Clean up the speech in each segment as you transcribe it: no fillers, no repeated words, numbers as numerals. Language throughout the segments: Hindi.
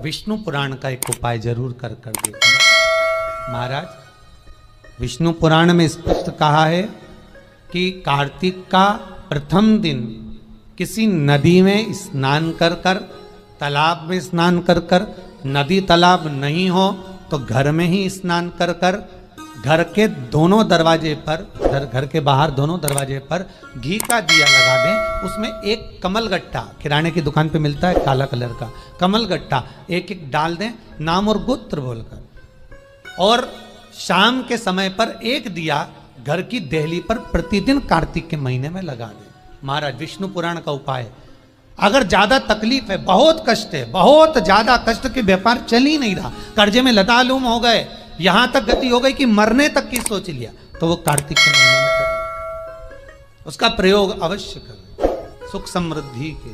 विष्णु पुराण का एक उपाय जरूर कर देखना। महाराज, विष्णु पुराण में स्पष्ट कहा है कि कार्तिक का प्रथम दिन किसी नदी में स्नान कर कर, तालाब में स्नान कर कर, नदी तालाब नहीं हो तो घर में ही स्नान कर कर, घर के दोनों दरवाजे पर, घर के बाहर दोनों दरवाजे पर घी का दिया लगा दें। उसमें एक कमल गट्टा, किराने की दुकान पे मिलता है काला कलर का कमल गट्टा, एक एक डाल दें नाम और गोत्र बोलकर, और शाम के समय पर एक दिया घर की देहली पर प्रतिदिन कार्तिक के महीने में लगा दें। महाराज, विष्णु पुराण का उपाय है। अगर ज्यादा तकलीफ है, बहुत कष्ट है, बहुत ज्यादा कष्ट के व्यापार चल ही नहीं रहा, कर्जे में लतालूम हो गए, यहां तक गति हो गई कि मरने तक की सोच लिया, तो वो कार्तिक के महीने में करें, उसका प्रयोग अवश्य करें, सुख समृद्धि के,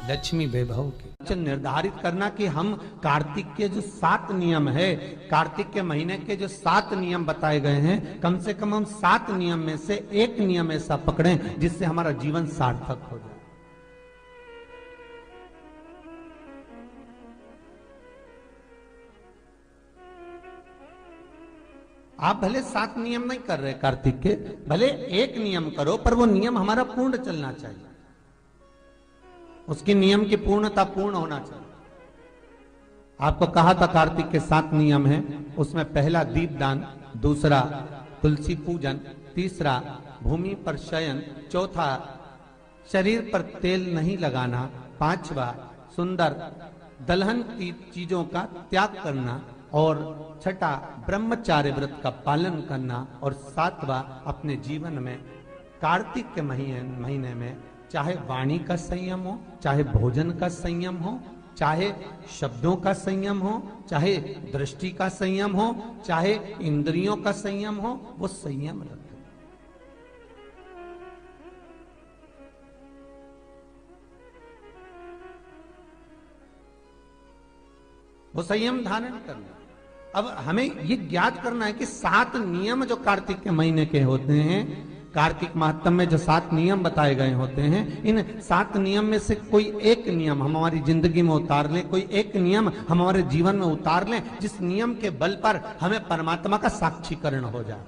लक्ष्मी वैभव के। निर्धारित करना कि हम कार्तिक के जो 7 नियम है, कार्तिक के महीने के जो 7 नियम बताए गए हैं, कम से कम हम 7 नियम में से एक नियम ऐसा पकड़ें जिससे हमारा जीवन सार्थक हो जाए। आप भले 7 नियम नहीं कर रहे कार्तिक के, भले एक नियम करो, पर वो नियम हमारा पूर्ण चलना चाहिए, उसकी नियम की पूर्णता पूर्ण होना चाहिए। आपको कहा था कार्तिक के 7 नियम हैं, उसमें पहला दीपदान, दूसरा तुलसी पूजन, तीसरा भूमि पर शयन, चौथा शरीर पर तेल नहीं लगाना, पांचवा सुंदर दलहन की चीजों का त्याग करना, और छठा ब्रह्मचार्य व्रत का पालन करना, और सातवां अपने जीवन में कार्तिक के महीने में चाहे वाणी का संयम हो, चाहे भोजन का संयम हो, चाहे शब्दों का संयम हो, चाहे दृष्टि का संयम हो, चाहे इंद्रियों का संयम हो, वो संयम रखें। वो संयम धारण करना। अब हमें ये ज्ञात करना है कि 7 नियम जो कार्तिक के महीने के होते हैं, कार्तिक माहात्म्य में जो 7 नियम बताए गए होते हैं, इन 7 नियम में से कोई एक नियम हम हमारी जिंदगी में उतार लें, कोई एक नियम हम हमारे जीवन में उतार लें, जिस नियम के बल पर हमें परमात्मा का साक्षीकरण हो जाए।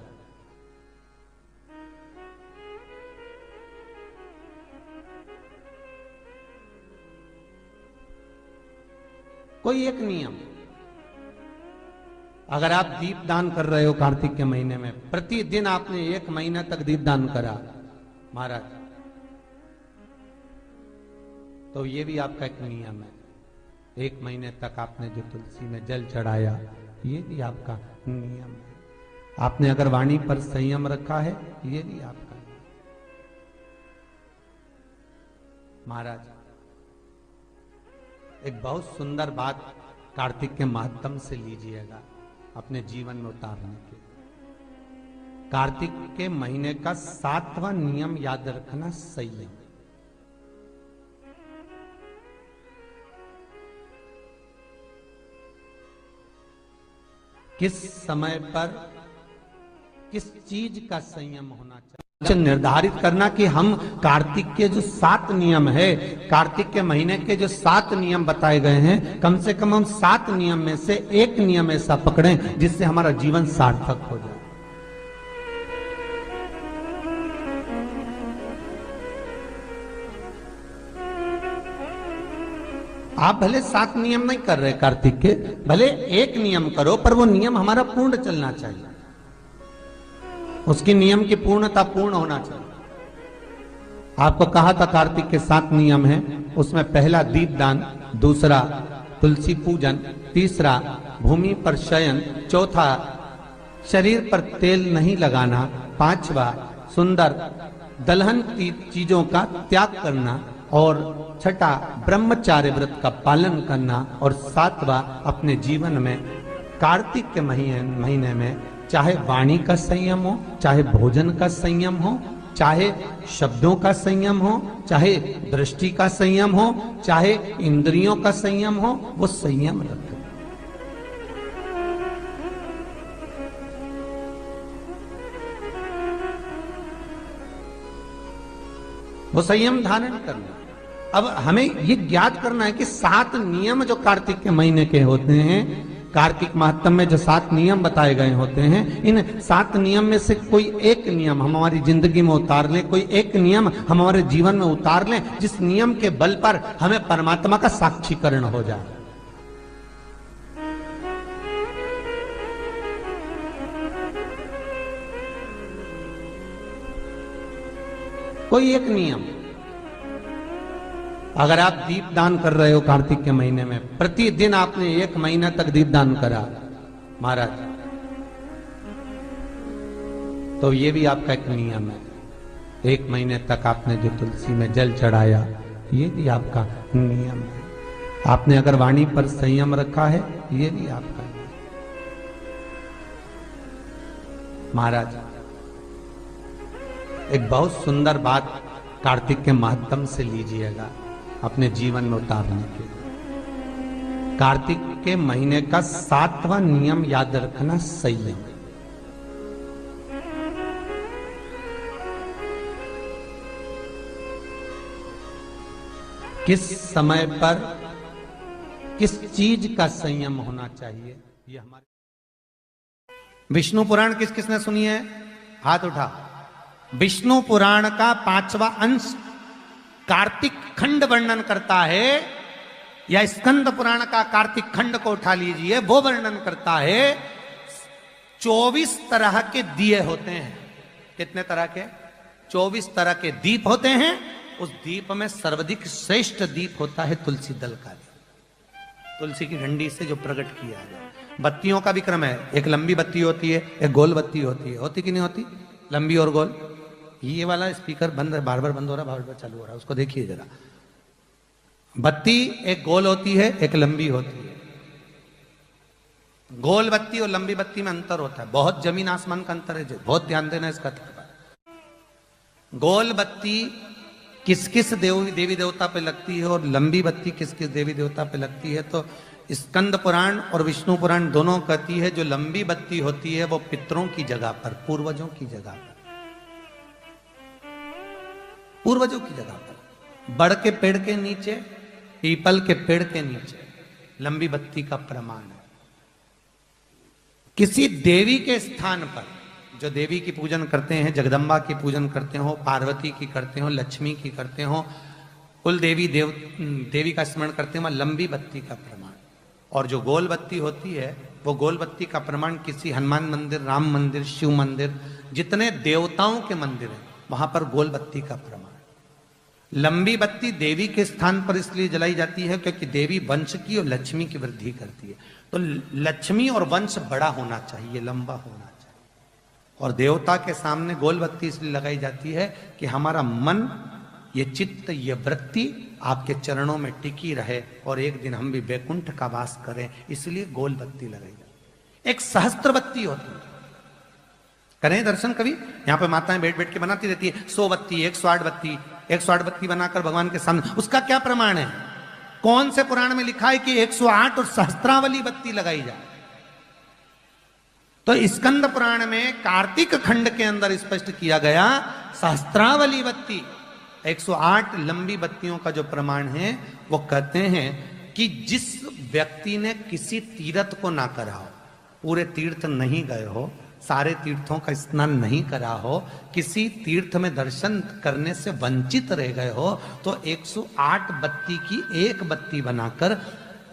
कोई एक नियम, अगर आप दीप दान कर रहे हो कार्तिक के महीने में, प्रतिदिन आपने 1 महीना तक दीप दान करा महाराज, तो ये भी आपका एक नियम है। 1 महीने तक आपने जो तुलसी में जल चढ़ाया, ये भी आपका नियम है। आपने अगर वाणी पर संयम रखा है, ये भी आपका महाराज। एक बहुत सुंदर बात कार्तिक के माध्यम से लीजिएगा अपने जीवन में उतारने के। कार्तिक के महीने का 7वां नियम याद रखना, संयम। किस समय पर किस चीज का संयम होना चाहिए, निर्धारित करना कि हम कार्तिक के जो 7 नियम है, कार्तिक के महीने के जो 7 नियम बताए गए हैं, कम से कम हम 7 नियम में से एक नियम ऐसा पकड़ें जिससे हमारा जीवन सार्थक हो जाए। आप भले 7 नियम नहीं कर रहे कार्तिक के, भले एक नियम करो, पर वो नियम हमारा पूर्ण चलना चाहिए, उसकी नियम की पूर्णता पूर्ण होना चाहिए। आपको कहा था कार्तिक के 7 नियम हैं, उसमें पहला दीपदान, दूसरा तुलसी पूजन, तीसरा भूमि पर शयन, चौथा शरीर पर तेल नहीं लगाना, पांचवा सुंदर दलहन की चीजों का त्याग करना, और छठा ब्रह्मचार्य व्रत का पालन करना, और सातवां अपने जीवन में कार्तिक के महीने में चाहे वाणी का संयम हो, चाहे भोजन का संयम हो, चाहे शब्दों का संयम हो, चाहे दृष्टि का संयम हो, चाहे इंद्रियों का संयम हो, वो संयम रखें। वो संयम धारण करना। अब हमें ये ज्ञात करना है कि 7 नियम जो कार्तिक के महीने के होते हैं, कार्तिक महात्म्य में जो 7 नियम बताए गए होते हैं, इन 7 नियम में से कोई एक नियम हम हमारी जिंदगी में उतार लें, कोई एक नियम हम हमारे जीवन में उतार लें, जिस नियम के बल पर हमें परमात्मा का साक्षीकरण हो जाए। कोई एक नियम, अगर आप दीप दान कर रहे हो कार्तिक के महीने में, प्रतिदिन आपने 1 महीना तक दीप दान करा महाराज, तो ये भी आपका एक नियम है। 1 महीने तक आपने जो तुलसी में जल चढ़ाया, ये भी आपका नियम है। आपने अगर वाणी पर संयम रखा है, ये भी आपका नियम। महाराज एक बहुत सुंदर बात कार्तिक के महात्म से लीजिएगा अपने जीवन में उतारने के लिए। कार्तिक के महीने का 7वां नियम याद रखना, संयम। किस समय पर किस चीज का संयम होना चाहिए, ये हमारे विष्णु पुराण किस किसने सुनी है? हाथ उठा। विष्णु पुराण का 5वां अंश कार्तिक खंड वर्णन करता है, या स्कंद पुराण का कार्तिक खंड को उठा लीजिए, वो वर्णन करता है 24 तरह के दिए होते हैं। कितने तरह के? 24 तरह के दीप होते हैं। उस दीप में सर्वाधिक श्रेष्ठ दीप होता है तुलसी दल का दीप, तुलसी की डंडी से जो प्रकट किया है। बत्तियों का भी क्रम है, एक लंबी बत्ती होती है, एक गोल बत्ती होती है। होती कि नहीं होती? लंबी और गोल। ये वाला स्पीकर बंद है, बार बार बंद हो रहा, बार बार चालू हो रहा है, उसको देखिए जरा। बत्ती एक गोल होती है, एक लंबी होती है। गोल बत्ती और लंबी बत्ती में अंतर होता है, बहुत जमीन आसमान का अंतर है, बहुत ध्यान देना इसका। गोल बत्ती किस किस देवी देवता पे लगती है और लंबी बत्ती किस किस देवी देवता पे लगती है, तो स्कंद पुराण और विष्णु पुराण दोनों कहती है जो लंबी बत्ती होती है वो पितरों की जगह पर, पूर्वजों की जगह पर, पूर्वजों की जगह पर, बड़ के पेड़ के नीचे, पीपल के पेड़ के नीचे लंबी बत्ती का प्रमाण है। किसी देवी के स्थान पर, जो देवी की पूजन करते हैं, जगदम्बा की पूजन करते हो, पार्वती की करते हो, लक्ष्मी की करते हो, कुल देवी का स्मरण करते हैं, लंबी बत्ती का प्रमाण। और जो गोल बत्ती होती है, वो गोल बत्ती का प्रमाण किसी हनुमान मंदिर, राम मंदिर, शिव मंदिर, जितने देवताओं के मंदिर हैं वहां पर गोल बत्ती का प्रमाण। लंबी बत्ती देवी के स्थान पर इसलिए जलाई जाती है क्योंकि देवी वंश की और लक्ष्मी की वृद्धि करती है। तो लक्ष्मी और वंश बड़ा होना चाहिए, लंबा होना चाहिए। और देवता के सामने गोल बत्ती इसलिए लगाई जाती है कि हमारा मन, ये चित्त, ये वृत्ति आपके चरणों में टिकी रहे और एक दिन हम भी वैकुंठ का वास करें, इसलिए गोल बत्ती लगाई जाती है। एक सहस्त्र बत्ती होती है, करें दर्शन कभी? यहाँ पे माताएं बैठ बैठ के बनाती रहती है 100 बत्ती, 108 बत्ती, 108 बत्ती बनाकर भगवान के सामने। उसका क्या प्रमाण है? कौन से पुराण में लिखा है कि 108 और सहस्त्रावली बत्ती लगाई जाए? तो स्कंद पुराण में कार्तिक खंड के अंदर स्पष्ट किया गया, सहस्त्रावली बत्ती, 108 लंबी बत्तियों का जो प्रमाण है, वो कहते हैं कि जिस व्यक्ति ने किसी तीर्थ को ना करा हो, पूरे तीर्थ नहीं गए हो, सारे तीर्थों का स्नान नहीं करा हो, किसी तीर्थ में दर्शन करने से वंचित रह गए हो, तो 108 बत्ती की एक बत्ती बनाकर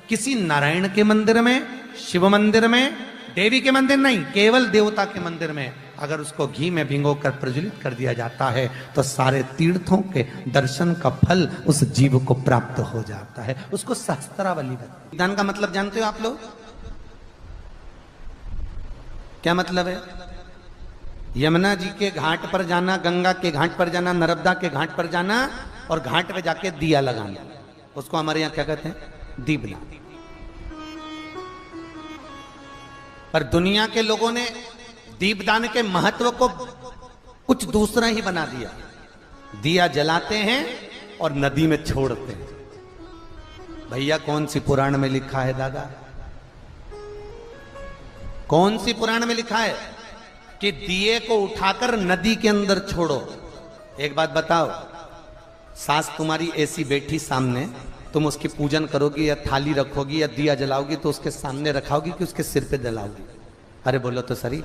किसी नारायण के मंदिर में, शिव मंदिर में, देवी के मंदिर नहीं, केवल देवता के मंदिर में अगर उसको घी में भिगोकर प्रज्वलित कर दिया जाता है तो सारे तीर्थों के दर्शन का फल उस जीव को प्राप्त हो जाता है। उसको सहस्त्रावली बत्ती। दान का मतलब जानते हो आप लोग? क्या मतलब है? यमुना जी के घाट पर जाना, गंगा के घाट पर जाना, नर्मदा के घाट पर जाना और घाट पे जाके दिया लगाना, उसको हमारे यहाँ क्या कहते हैं? दीपदान। पर दुनिया के लोगों ने दीपदान के महत्व को कुछ दूसरा ही बना दिया। दिया जलाते हैं और नदी में छोड़ते हैं। भैया कौन सी पुराण में लिखा है दादा? कौन सी पुराण में लिखा है कि दिए को उठाकर नदी के अंदर छोड़ो? एक बात बताओ, सास तुम्हारी ऐसी बैठी सामने, तुम उसकी पूजन करोगी या थाली रखोगी या दिया जलाओगी तो उसके सामने रखाओगी कि उसके सिर पे जलाओगी? अरे बोलो तो सही,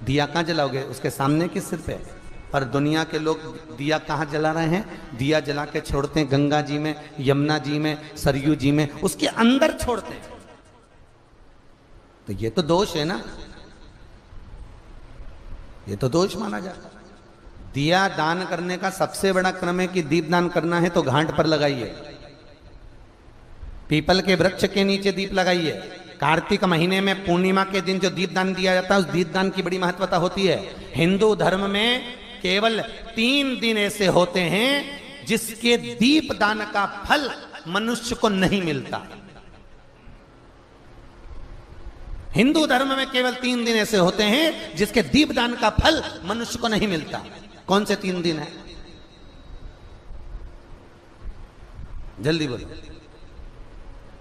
दिया कहाँ जलाओगे, उसके सामने कि सिर पे? पर दुनिया के लोग दिया कहाँ जला रहे हैं? दिया जला के छोड़ते हैं गंगा जी में, यमुना जी में, सरयू जी में, उसके अंदर छोड़ते हैं। तो ये तो दोष है ना, ये तो दोष माना जाता है। दिया दान करने का सबसे बड़ा क्रम है कि दीप दान करना है तो घाट पर लगाइए, पीपल के वृक्ष के नीचे दीप लगाइए। कार्तिक महीने में पूर्णिमा के दिन जो दीप दान दिया जाता है उस दीप दान की बड़ी महत्वता होती है। हिंदू धर्म में केवल 3 दिन ऐसे होते हैं जिसके दीप दान का फल मनुष्य को नहीं मिलता। हिंदू धर्म में केवल 3 दिन ऐसे होते हैं जिसके दीप दान का फल मनुष्य को नहीं मिलता। कौन से 3 दिन है? जल्दी बोलो।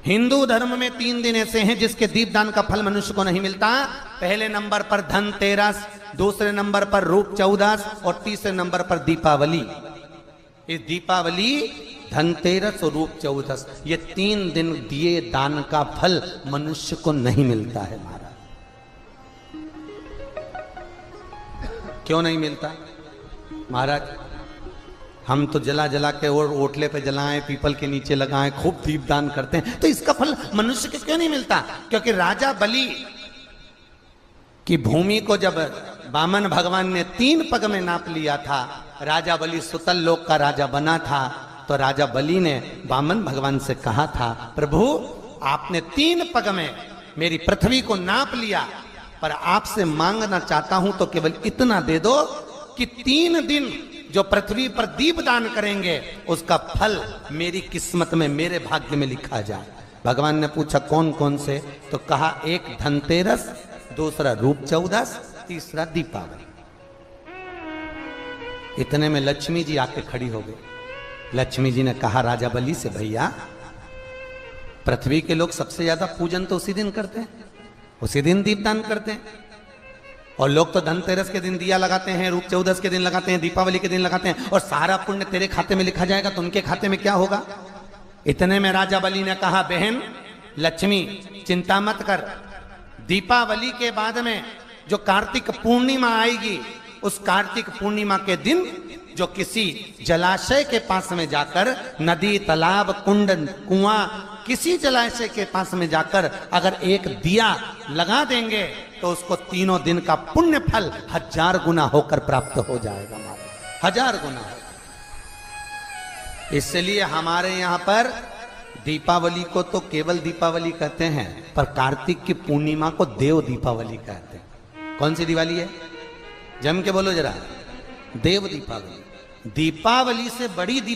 हिंदू धर्म में 3 दिन ऐसे हैं जिसके दीपदान का फल मनुष्य को नहीं मिलता। पहले नंबर पर धनतेरस, दूसरे नंबर पर रूप चौदस और तीसरे नंबर पर दीपावली। इस दीपावली, धनतेरस और रूप चौदस, ये 3 दिन दिए दान का फल मनुष्य को नहीं मिलता है महाराज। क्यों नहीं मिलता महाराज? हम तो जला जला के और ओटले पे जलाएं, पीपल के नीचे लगाएं, खूब दीपदान करते हैं, तो इसका फल मनुष्य को क्यों नहीं मिलता? क्योंकि राजा बलि की भूमि को जब वामन भगवान ने 3 पग में नाप लिया था, राजा बलि सुतल लोक का राजा बना था, तो राजा बलि ने वामन भगवान से कहा था, प्रभु आपने 3 पग में मेरी पृथ्वी को नाप लिया, पर आपसे मांगना चाहता हूं तो केवल इतना दे दो कि 3 दिन जो पृथ्वी पर दीप दान करेंगे उसका फल मेरी किस्मत में, मेरे भाग्य में लिखा जाए। भगवान ने पूछा कौन कौन से? तो कहा एक धनतेरस, दूसरा रूप चौदस, तीसरा दीपावली। इतने में लक्ष्मी जी आके खड़ी हो गई। लक्ष्मी जी ने कहा राजा बलि से, भैया पृथ्वी के लोग सबसे ज्यादा पूजन तो उसी दिन करते हैं, उसी दिन दीपदान करते हैं, और लोग तो धनतेरस के दिन दिया लगाते हैं, रूप चौदस के दिन लगाते हैं, दीपावली के दिन लगाते हैं, और सारा पुण्य तेरे खाते में लिखा जाएगा, तो उनके खाते में क्या होगा? इतने में राजा बलि ने कहा, बहन लक्ष्मी चिंता मत कर, दीपावली के बाद में जो कार्तिक पूर्णिमा आएगी, उस कार्तिक पूर्णिमा के दिन जो किसी जलाशय के पास में जाकर, नदी, तालाब, कुंड, कुआं, किसी जलाशय के पास में जाकर अगर एक दिया लगा देंगे तो उसको 3 दिन का पुण्य फल 1000 गुना होकर प्राप्त हो जाएगा। 1000 गुना। इसलिए हमारे यहाँ पर दीपावली को तो केवल दीपावली कहते हैं, पर कार्तिक की पूर्णिमा को देव दीपावली कहते हैं। कौन सी दिवाली है? जम के बोलो जरा। देव दीपावली। दीपावली से बड़ी दीपावली